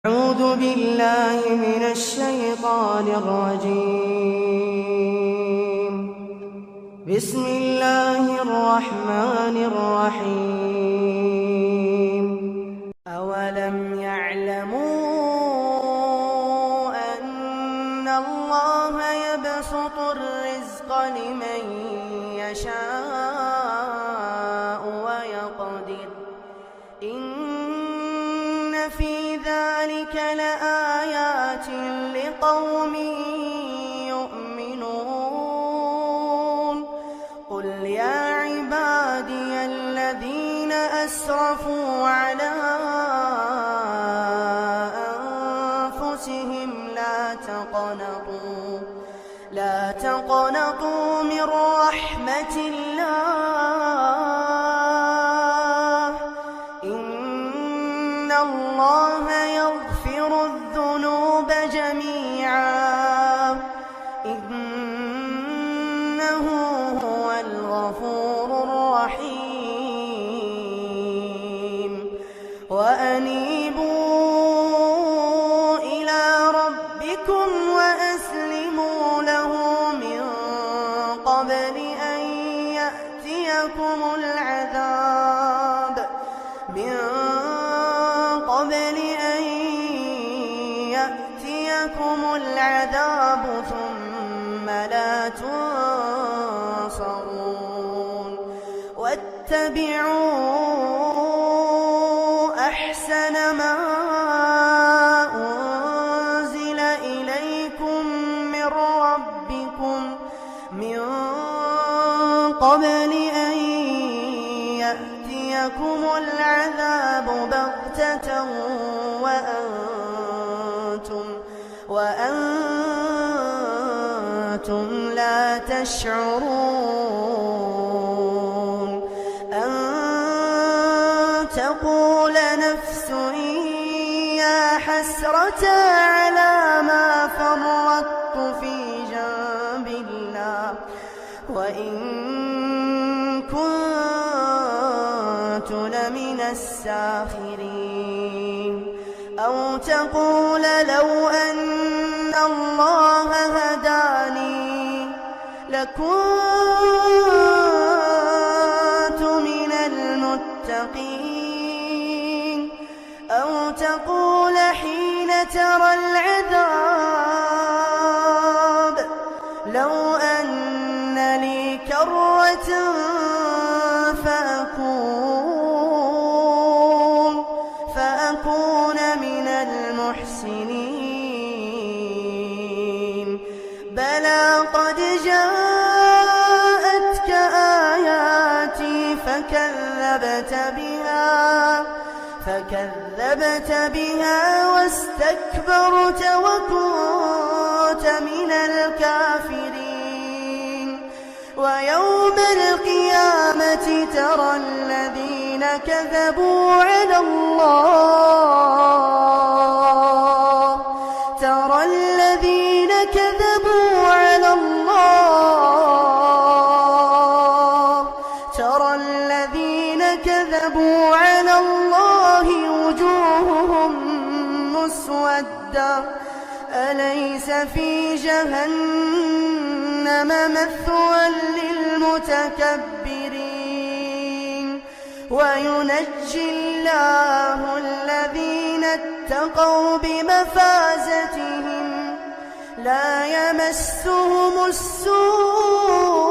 أعوذ بالله من الشيطان الرجيم. بسم الله الرحمن الرحيم. أولم يعلموا أن الله يبسط الرزق لمن يشاء ويقدر إن في ذلك لآيات لقوم يؤمنون. قل يا عبادي الذين أسرفوا على أنفسهم لا تقنطوا من رحمة الله، إن الله يغفر الذنوب جميعا إنه هو الغفور الرحيم. وأنيبوا إلى ربكم وأسلموا له من قبل أن يأتيكم العذاب ثم لا تنصرون. واتبعوا أحسن ما أنزل إليكم من ربكم من قبل أن يأتيكم العذاب بغتة وأنتم لا تشعرون. أن تقول نفس يا حسرة على ما فرطت في جنب الله وإن كنت لمن الساخرين. أو تقول لو أن الله هداني لكنت من المتقين. أو تقول حين ترى العذاب لو أن لي كرة فأكون من المحسنين. بلى قد جاءتك آياتي فكذبت بها واستكبرت وكنت من الكافرين. ويوم القيامة ترى الذين كذبوا على الله وجوههم مسودة أليس في جهنم مثوى للمتكبرين. وينجي الله الذين اتقوا بمفازتهم لا يمسهم السوء